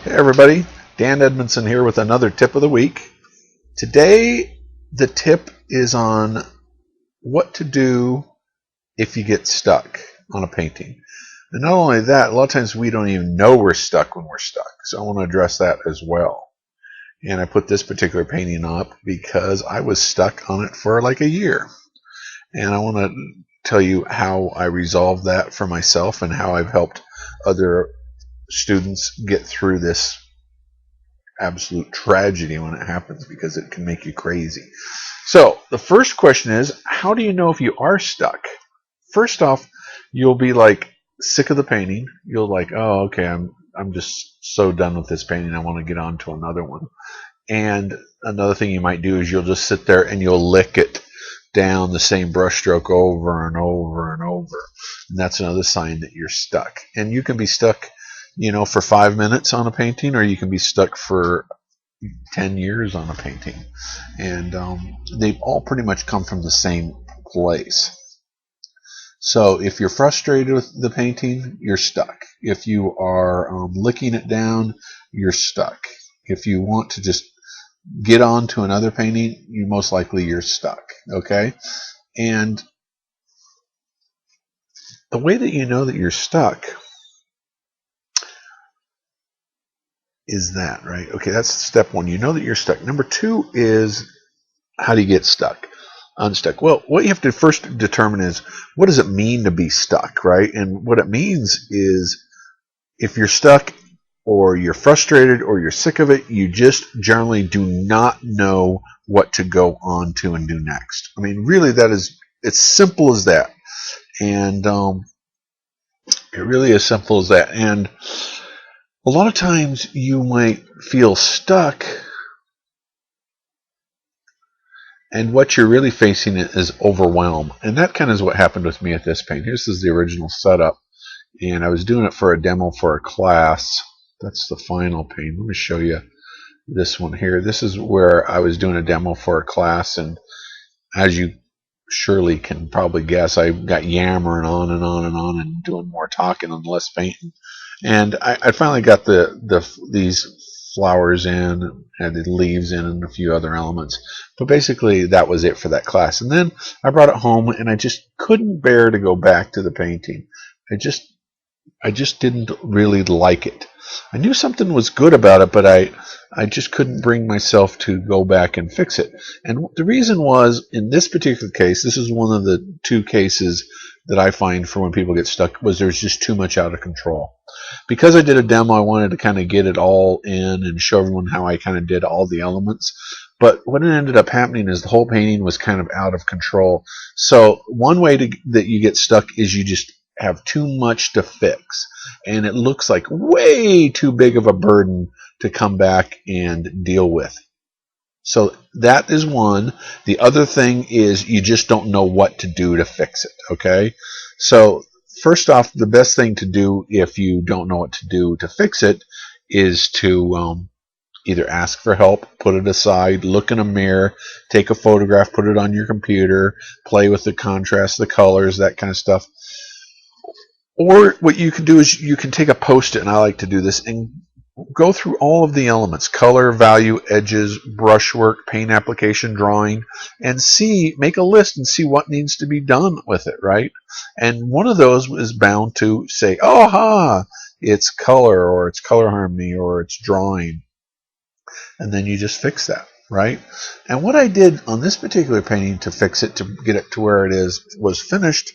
Hey everybody, Dan Edmondson here with another tip of the week. Today the tip is on what to do if you get stuck on a painting. And not only that, a lot of times we don't even know we're stuck when we're stuck. So I want to address that as well. And I put this particular painting up because I was stuck on it for like a year. And I want to tell you how I resolved that for myself and how I've helped other students get through this absolute tragedy when it happens, because it can make you crazy. So the first question is, how do you know if you are stuck? First off, you'll be like sick of the painting. You'll like, oh, okay, I'm just so done with this painting. I want to get on to another one. And another thing you might do is you'll just sit there and you'll lick it down the same brush stroke over and over and over. And that's another sign that you're stuck. And you can be stuck, for 5 minutes on a painting, or you can be stuck for 10 years on a painting. And they've all pretty much come from the same place. So if you're frustrated with the painting, you're stuck. If you are licking it down, you're stuck. If you want to just get on to another painting, most likely you're stuck. Okay? And the way that you know that you're stuck is that, right? Okay, that's step one. You know that you're stuck. Number two is, how do you get unstuck? Well, what you have to first determine is, what does it mean to be stuck, right? And what it means is, if you're stuck or you're frustrated or you're sick of it, you just generally do not know what to go on to and do next. I mean, really, it's simple as that. And it really is simple as that. And a lot of times you might feel stuck, and what you're really facing is overwhelm. And that kind of is what happened with me at this paint. This is the original setup, and I was doing it for a demo for a class. That's the final paint. Let me show you this one here. This is where I was doing a demo for a class, and as you surely can probably guess, I got yammering on and on and on and doing more talking and less painting. And I finally got these flowers in, and the leaves in, and a few other elements. But basically, that was it for that class. And then I brought it home, and I just couldn't bear to go back to the painting. I just didn't really like it. I knew something was good about it, but I just couldn't bring myself to go back and fix it. And the reason was, in this particular case, this is one of the two cases that I find for when people get stuck, was there's just too much out of control. Because I did a demo, I wanted to kind of get it all in and show everyone how I kind of did all the elements. But what ended up happening is the whole painting was kind of out of control. So one way that you get stuck is you just have too much to fix, and it looks like way too big of a burden to come back and deal with. So that is one. The other thing is, you just don't know what to do to fix it. Okay, so first off, the best thing to do if you don't know what to do to fix it is to either ask for help, put it aside, look in a mirror, take a photograph, put it on your computer, play with the contrast, the colors, that kind of stuff. Or what you can do is you can take a Post-it, and I like to do this, and go through all of the elements: color, value, edges, brushwork, paint application, drawing, and make a list and see what needs to be done with it, right? And one of those is bound to say, oh, ha, it's color, or it's color harmony, or it's drawing. And then you just fix that, right? And what I did on this particular painting to fix it, to get it to where it was finished,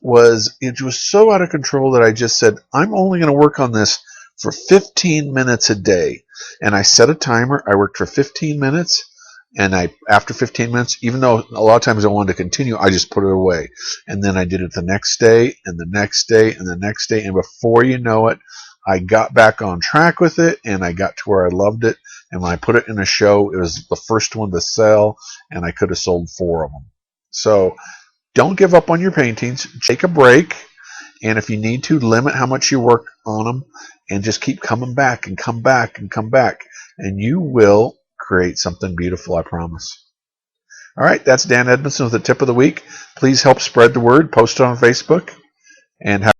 was it was so out of control that I just said, I'm only going to work on this for 15 minutes a day. And I set a timer. I worked for 15 minutes, and after 15 minutes, even though a lot of times I wanted to continue, I just put it away. And then I did it the next day, and the next day, and the next day, and before you know it, I got back on track with it, and I got to where I loved it. And when I put it in a show, it was the first one to sell, and I could have sold 4 of them. So don't give up on your paintings. Take a break, and if you need to, limit how much you work on them, and just keep coming back and come back and come back, and you will create something beautiful, I promise. All right, that's Dan Edmondson with the tip of the week. Please help spread the word. Post it on Facebook, and have